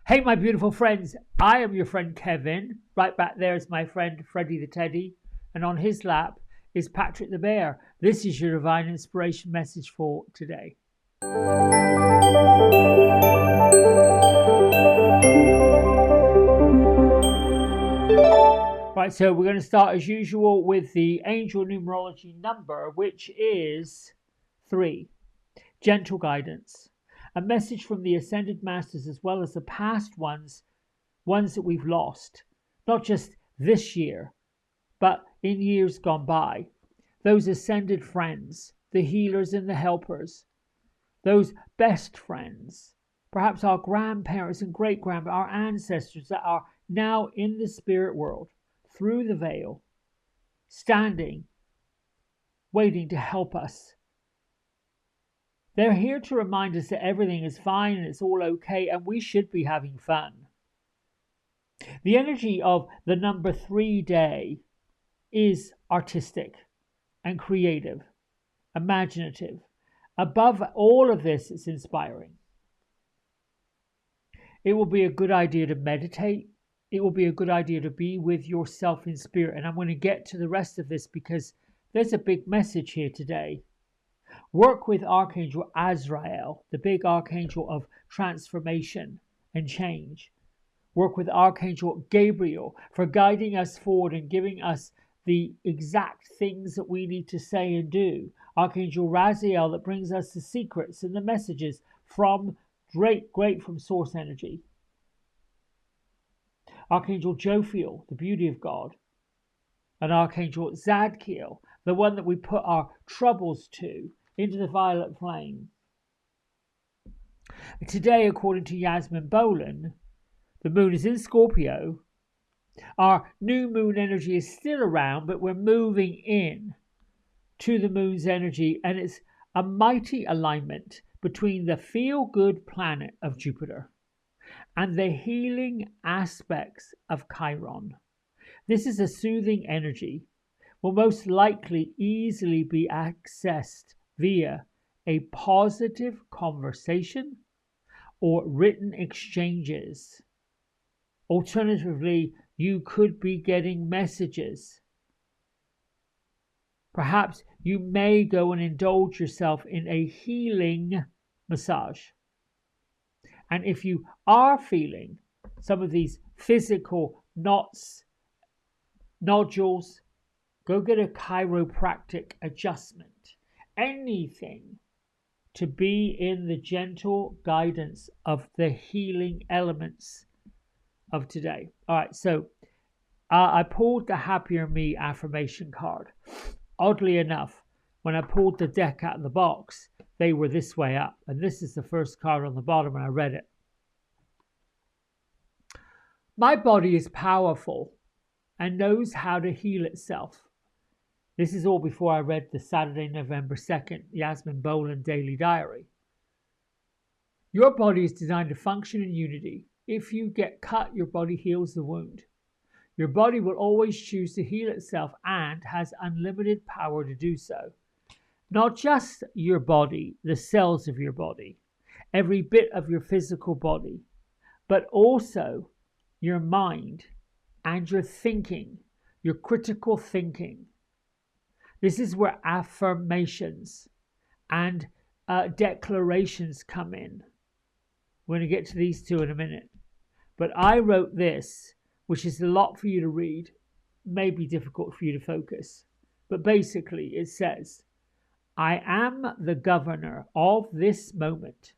Hey, my beautiful friends, I am your friend Kevin. Right back there is my friend Freddie the Teddy, and on his lap is Patrick the Bear. This is your divine inspiration message for today. Right, so we're going to start as usual with the angel numerology number, which is 3. Gentle guidance. A message from the ascended masters as well as the past ones that we've lost, not just this year, but in years gone by. Those ascended friends, the healers and the helpers, those best friends, perhaps our grandparents and great-grandparents, our ancestors that are now in the spirit world, through the veil, standing, waiting to help us. They're here to remind us that everything is fine and it's all okay and we should be having fun. The energy of the number 3 day is artistic and creative, imaginative. Above all of this, it's inspiring. It will be a good idea to meditate. It will be a good idea to be with yourself in spirit. And I'm going to get to the rest of this because there's a big message here today. Work with Archangel Azrael, the big archangel of transformation and change. Work with Archangel Gabriel for guiding us forward and giving us the exact things that we need to say and do. Archangel Raziel that brings us the secrets and the messages from great from source energy. Archangel Jophiel, the beauty of God. And Archangel Zadkiel, the one that we put our troubles to, into the violet flame. Today, according to Yasmin Bolan, the moon is in Scorpio. Our new moon energy is still around, but we're moving in to the moon's energy, and it's a mighty alignment between the feel-good planet of Jupiter and the healing aspects of Chiron. This is a soothing energy, will most likely easily be accessed via a positive conversation or written exchanges. Alternatively, you could be getting messages. Perhaps you may go and indulge yourself in a healing massage. And if you are feeling some of these physical knots, nodules, go get a chiropractic adjustment. Anything to be in the gentle guidance of the healing elements of today. All right, so I pulled the Happier Me affirmation card. Oddly enough, when I pulled the deck out of the box, they were this way up, and this is the first card on the bottom, and I read it. My body is powerful and knows how to heal itself. This is all before I read the Saturday, November 2nd, Yasmin Bolan Daily Diary. Your body is designed to function in unity. If you get cut, your body heals the wound. Your body will always choose to heal itself and has unlimited power to do so. Not just your body, the cells of your body, every bit of your physical body, but also your mind and your thinking, your critical thinking. This is where affirmations and declarations come in. We're going to get to these two in a minute. But I wrote this, which is a lot for you to read, may be difficult for you to focus. But basically it says, I am the governor of this moment,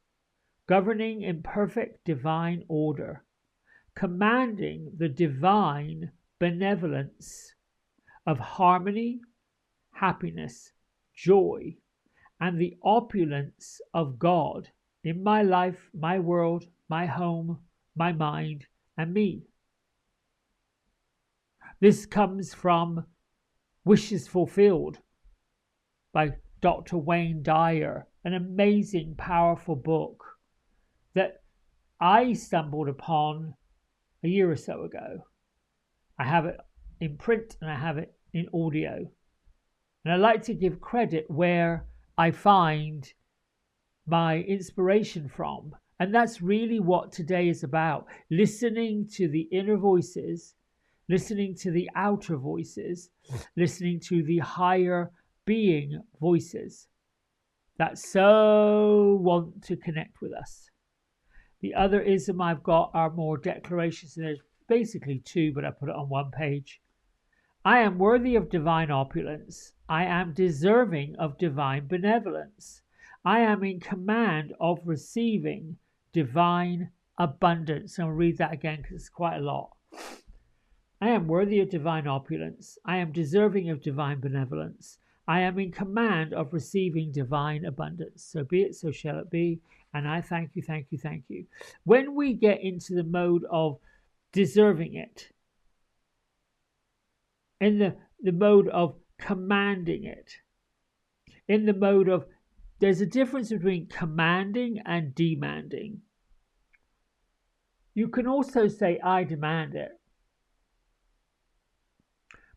governing in perfect divine order, commanding the divine benevolence of harmony, happiness, joy, and the opulence of God in my life, my world, my home, my mind, and me. This comes from Wishes Fulfilled by Dr. Wayne Dyer, an amazing, powerful book that I stumbled upon a year or so ago. I have it in print and I have it in audio. And I like to give credit where I find my inspiration from And that's really what today is about. Listening to the inner voices, listening to the outer voices, listening to the higher being voices that so want to connect with us. The other ism I've got are more declarations, and there's basically two, but I put it on one page. I am worthy of divine opulence. I am deserving of divine benevolence. I am in command of receiving divine abundance. I'll read that again because it's quite a lot. I am worthy of divine opulence. I am deserving of divine benevolence. I am in command of receiving divine abundance. So be it, so shall it be. And I thank you, thank you, thank you. When we get into the mode of deserving it, in the mode of commanding it, in the mode of, there's a difference between commanding and demanding. You can also say, I demand it.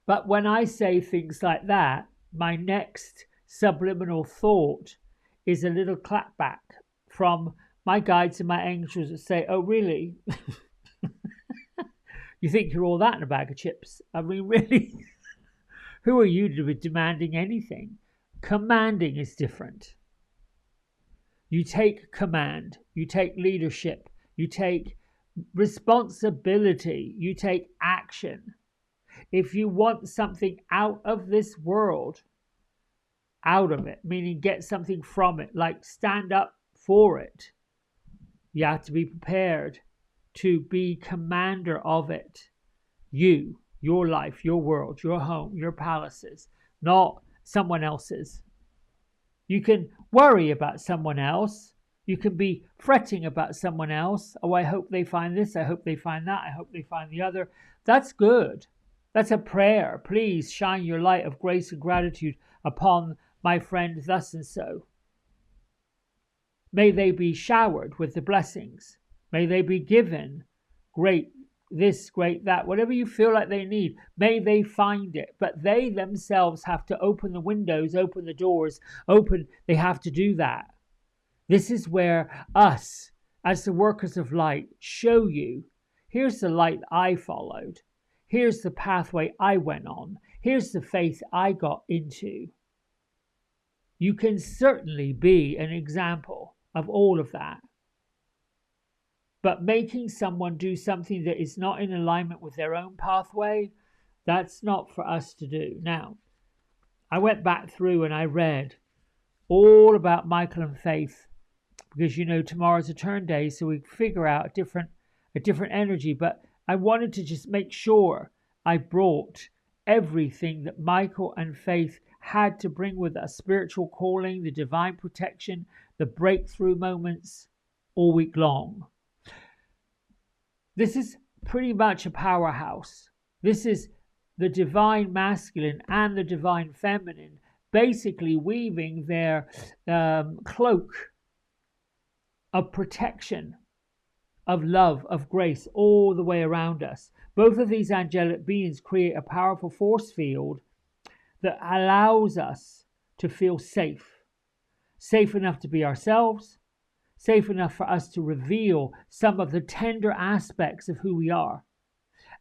But when I say things like that, my next subliminal thought is a little clapback from my guides and my angels that say, oh, really? You think you're all that in a bag of chips? I mean, really? Who are you to be demanding anything? Commanding is different. You take command, you take leadership, you take responsibility, you take action. If you want something out of this world, out of it, meaning get something from it, like stand up for it, you have to be prepared to be commander of it. You, your life, your world, your home, your palaces, not someone else's. You can worry about someone else. You can be fretting about someone else. Oh, I hope they find this. I hope they find that. I hope they find the other. That's good. That's a prayer. Please shine your light of grace and gratitude upon my friend thus and so. May they be showered with the blessings. May they be given great this, great that, whatever you feel like they need. May they find it. But they themselves have to open the windows, open the doors, they have to do that. This is where us, as the workers of light, show you, here's the light I followed. Here's the pathway I went on. Here's the faith I got into. You can certainly be an example of all of that. But making someone do something that is not in alignment with their own pathway, that's not for us to do. Now, I went back through and I read all about Michael and Faith, because tomorrow's a turn day, so we figure out a different energy. But I wanted to just make sure I brought everything that Michael and Faith had to bring with us: spiritual calling, the divine protection, the breakthrough moments, all week long. This is pretty much a powerhouse. This is the divine masculine and the divine feminine basically weaving their cloak of protection, of love, of grace all the way around us. Both of these angelic beings create a powerful force field that allows us to feel safe. Safe enough to be ourselves, safe enough for us to reveal some of the tender aspects of who we are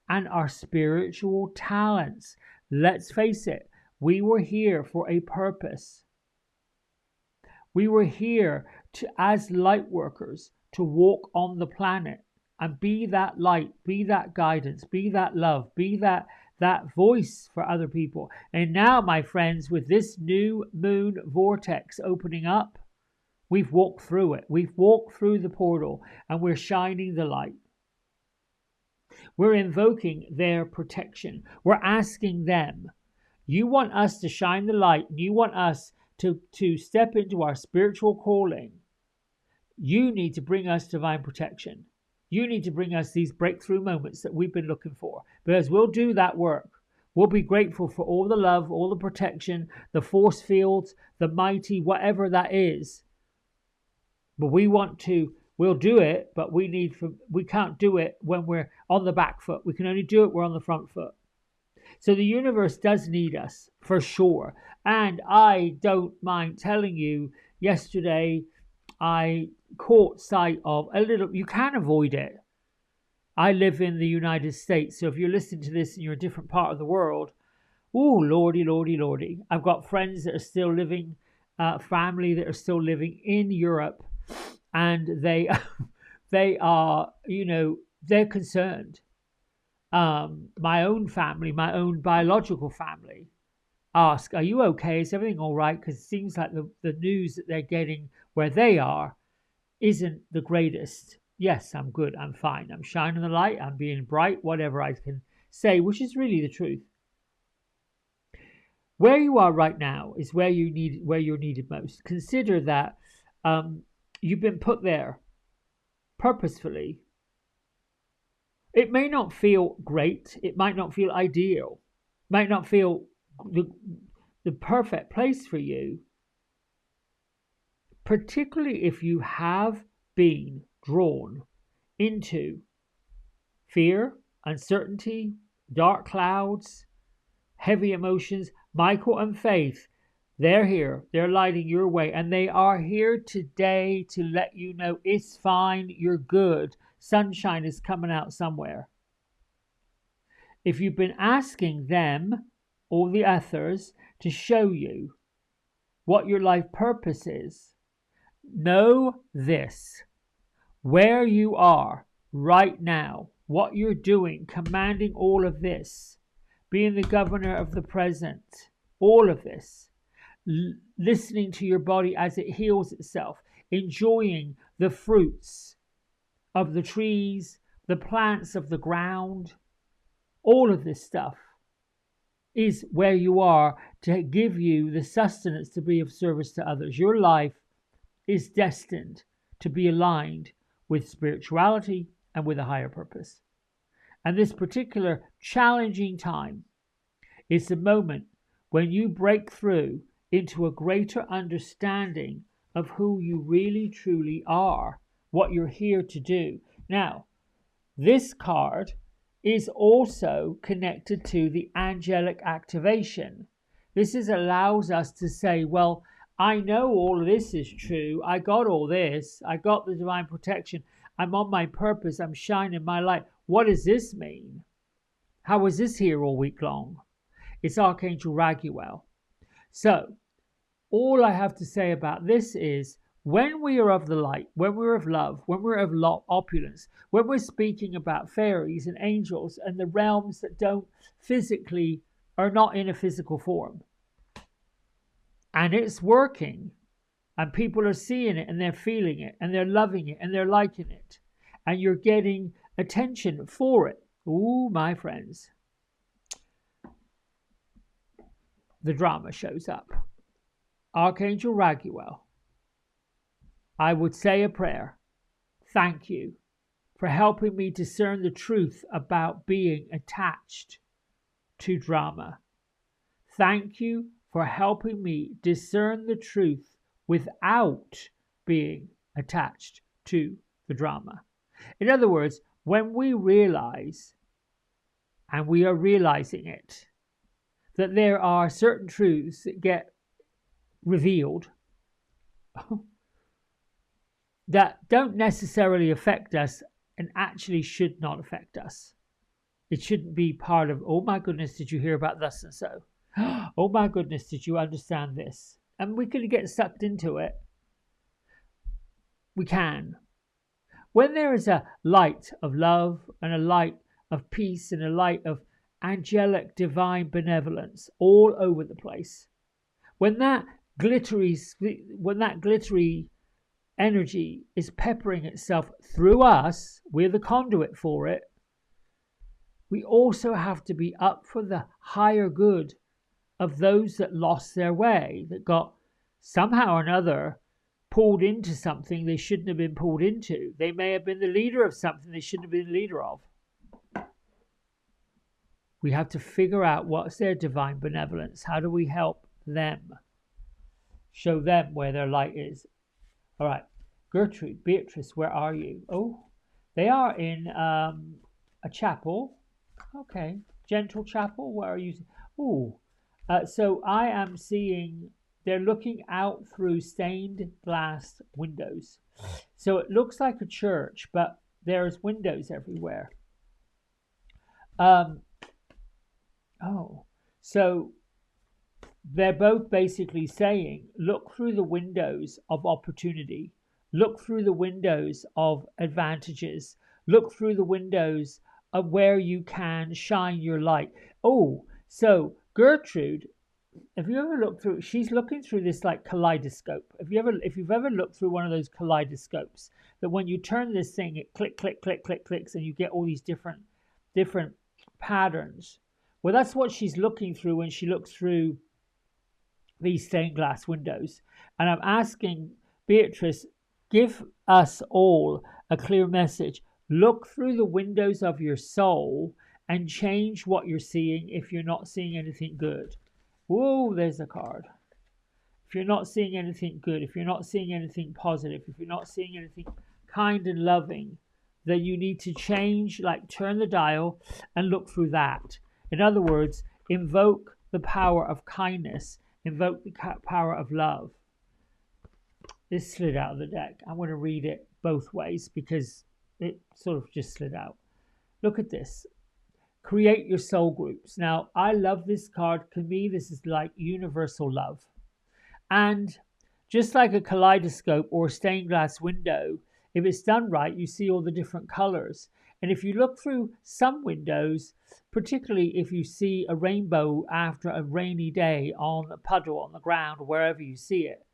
and our spiritual talents. Let's face it, we were here for a purpose. We were here as light workers to walk on the planet and be that light, be that guidance, be that love, be that voice for other people. And now, my friends, with this new moon vortex opening up, we've walked through it. We've walked through the portal and we're shining the light. We're invoking their protection. We're asking them, you want us to shine the light, and you want us to step into our spiritual calling. You need to bring us divine protection. You need to bring us these breakthrough moments that we've been looking for, because we'll do that work. We'll be grateful for all the love, all the protection, the force fields, the mighty, whatever that is. But we'll do it, but we can't do it when we're on the back foot. We can only do it when we're on the front foot. So the universe does need us, for sure. And I don't mind telling you, yesterday I caught sight of a little. You can avoid it. I live in the United States, so if you're listening to this and you're a different part of the world, oh lordy, lordy, lordy! I've got friends that are still living, family that are still living in Europe, and they they are, they're concerned. My own family, my own biological family, ask, "Are you okay? Is everything all right?" Because it seems like the news that they're getting where they are isn't the greatest. Yes, I'm good. I'm fine. I'm shining the light. I'm being bright. Whatever I can say, which is really the truth. Where you are right now is where you're needed most. Consider that you've been put there purposefully. It may not feel great. It might not feel ideal. Might not feel the perfect place for you, particularly if you have been drawn into fear, uncertainty, dark clouds, heavy emotions. Michael and Faith, they're here. They're lighting your way, and they are here today to let you know it's fine. You're good. Sunshine is coming out somewhere. If you've been asking them or the others to show you what your life purpose is, know this: where you are right now, what you're doing, commanding all of this, being the governor of the present, all of this, listening to your body as it heals itself, enjoying the fruits of the trees, the plants of the ground, all of this stuff is where you are to give you the sustenance to be of service to others. Your life is destined to be aligned with spirituality and with a higher purpose. And this particular challenging time is the moment when you break through into a greater understanding of who you really truly are, what you're here to do. Now, this card is also connected to the angelic activation. This allows us to say, well, I know all of this is true. I got all this. I got the divine protection. I'm on my purpose. I'm shining my light. What does this mean? How was this here all week long? It's Archangel Raguel. So, all I have to say about this is, when we are of the light, when we're of love, when we're of opulence, when we're speaking about fairies and angels and the realms that don't physically, are not in a physical form, and it's working, and people are seeing it and they're feeling it and they're loving it and they're liking it, and you're getting attention for it, ooh, my friends, the drama shows up. Archangel Raguel, I would say a prayer. Thank you for helping me discern the truth about being attached to drama. Thank you for helping me discern the truth without being attached to the drama. In other words, when we realize, and we are realizing it, that there are certain truths that get revealed that don't necessarily affect us and actually should not affect us. It shouldn't be part of, oh my goodness, did you hear about thus and so? Oh my goodness, did you understand this? And we can get sucked into it. We can. When there is a light of love and a light of peace and a light of angelic divine benevolence all over the place, when that glittery energy is peppering itself through us, we're the conduit for it, we also have to be up for the higher good of those that lost their way, that got somehow or another pulled into something they shouldn't have been pulled into. They may have been the leader of something they shouldn't have been the leader of. We have to figure out what's their divine benevolence. How do we help them? Show them where their light is. All right. Gertrude, Beatrice, where are you? Oh, they are in a chapel. Okay. Gentle chapel. Where are you? Oh, so I am seeing they're looking out through stained glass windows. So it looks like a church, but there's windows everywhere. Um, oh, so they're both basically saying, look through the windows of opportunity, look through the windows of advantages, look through the windows of where you can shine your light. Oh, so Gertrude, have you ever looked through, she's looking through this like kaleidoscope. If you've ever looked through one of those kaleidoscopes, that when you turn this thing, it click, click, click, click, clicks, and you get all these different patterns. Well, that's what she's looking through when she looks through these stained glass windows. And I'm asking Beatrice, give us all a clear message. Look through the windows of your soul and change what you're seeing if you're not seeing anything good. Whoa, there's a card. If you're not seeing anything good, if you're not seeing anything positive, if you're not seeing anything kind and loving, then you need to change, like turn the dial and look through that. In other words, invoke the power of kindness, invoke the power of love. This slid out of the deck. I'm going to read it both ways because it sort of just slid out. Look at this. Create your soul groups. Now, I love this card. To me, this is like universal love. And just like a kaleidoscope or a stained glass window, if it's done right, you see all the different colors. And if you look through some windows, particularly if you see a rainbow after a rainy day on a puddle on the ground, wherever you see it,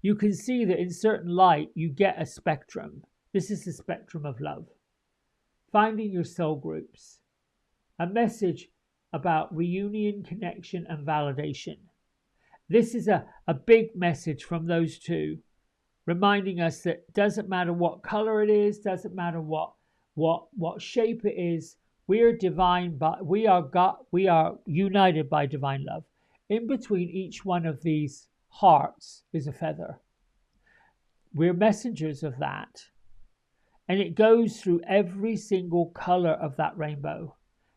you can see that in certain light, you get a spectrum. This is the spectrum of love. Finding your soul groups. A message about reunion, connection, and validation. This is a big message from those two, reminding us that it doesn't matter what color it is, doesn't matter what shape it is, we are divine, but we are united by divine love. In between each one of these hearts is a feather. We're messengers of that. And it goes through every single color of that rainbow.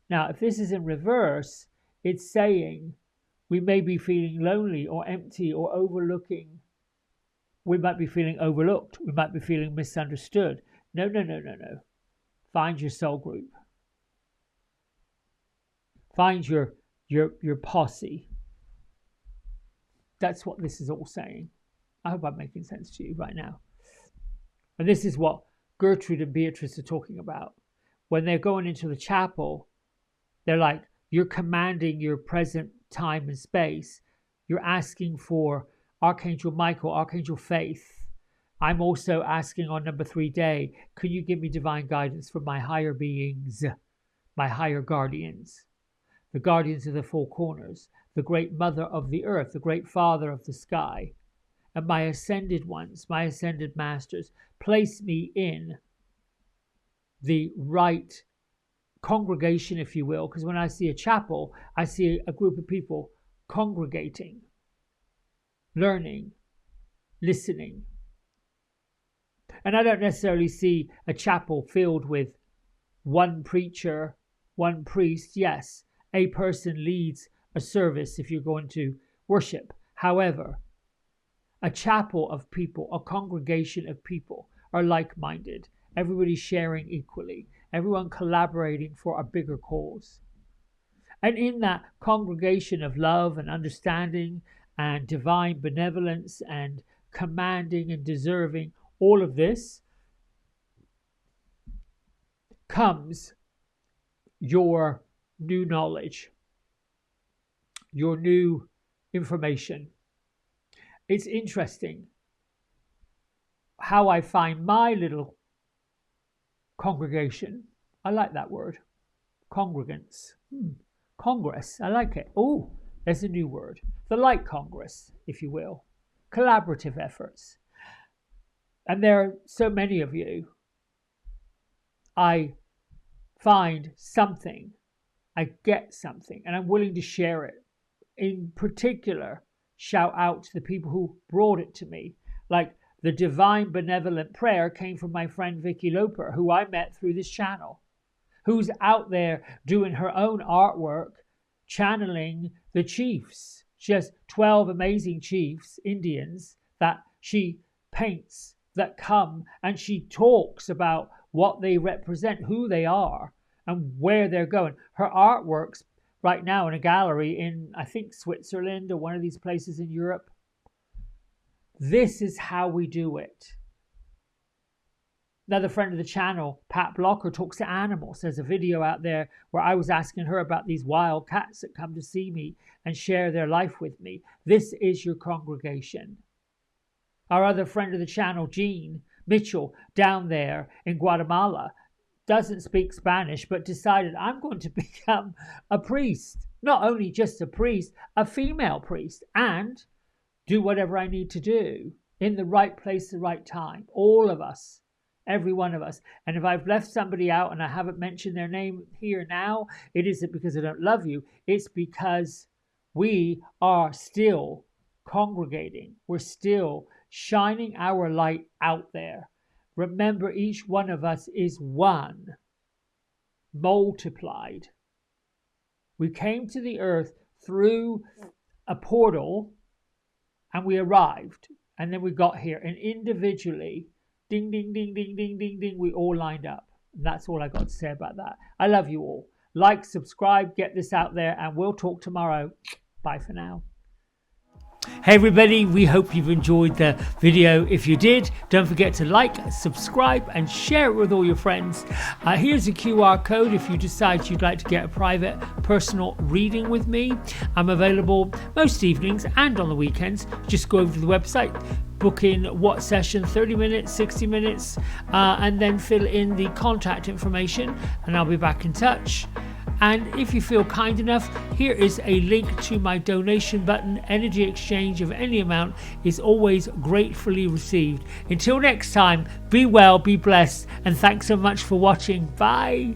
Now, if this is in reverse, it's saying we may be feeling lonely or empty or overlooking. We might be feeling overlooked. We might be feeling misunderstood. No. Find your soul group. Find your posse. That's what this is all saying. I hope I'm making sense to you right now. And this is what Gertrude and Beatrice are talking about. When they're going into the chapel, they're like, you're commanding your present time and space. You're asking for Archangel Michael, Archangel Faith. I'm also asking on number 3 day, can you give me divine guidance from my higher beings, my higher guardians, the guardians of the four corners, the great mother of the earth, the great father of the sky, and my ascended ones, my ascended masters. Place me in the right congregation, if you will, because when I see a chapel, I see a group of people congregating, learning, listening. And I don't necessarily see a chapel filled with one preacher, one priest. Yes, a person leads a service if you're going to worship. However, a chapel of people, a congregation of people are like-minded. Everybody sharing equally. Everyone collaborating for a bigger cause. And in that congregation of love and understanding and divine benevolence and commanding and deserving, all of this comes your new knowledge, your new information. It's interesting how I find my little congregation. I like that word. Congregants. Congress. I like it. Oh, there's a new word. The Light Congress, if you will. Collaborative efforts. And there are so many of you. I find something. I get something. And I'm willing to share it. In particular, shout out to the people who brought it to me. Like the divine benevolent prayer came from my friend Vicky Loper, who I met through this channel, who's out there doing her own artwork, channeling the chiefs, She has 12 amazing chiefs, Indians, that she paints, that come, and she talks about what they represent, who they are, and where they're going. Her artwork's right now in a gallery in, I think, Switzerland or one of these places in Europe. This is how we do it. Another friend of the channel, Pat Blocker, talks to animals. There's a video out there where I was asking her about these wild cats that come to see me and share their life with me. This is your congregation. Our other friend of the channel, Jean Mitchell, down there in Guatemala, doesn't speak Spanish, but decided, I'm going to become a priest. Not only just a priest, a female priest, and do whatever I need to do in the right place, the right time. All of us, every one of us. And if I've left somebody out and I haven't mentioned their name here now, it isn't because I don't love you. It's because we are still congregating. We're still shining our light out there. Remember, each one of us is one, multiplied. We came to the earth through a portal and we arrived. And then we got here. And individually, ding, ding, ding, ding, ding, ding, ding, we all lined up. And that's all I got to say about that. I love you all. Like, subscribe, get this out there, and we'll talk tomorrow. Bye for now. Hey everybody, we hope you've enjoyed the video. If you did, don't forget to like, subscribe and share it with all your friends. Here's a QR code if you decide you'd like to get a private personal reading with me. I'm available most evenings and on the weekends. Just go over to the website, book in what session, 30 minutes, 60 minutes, and then fill in the contact information and I'll be back in touch. And if you feel kind enough, here is a link to my donation button. Energy exchange of any amount is always gratefully received. Until next time, be well, be blessed, and thanks so much for watching. Bye.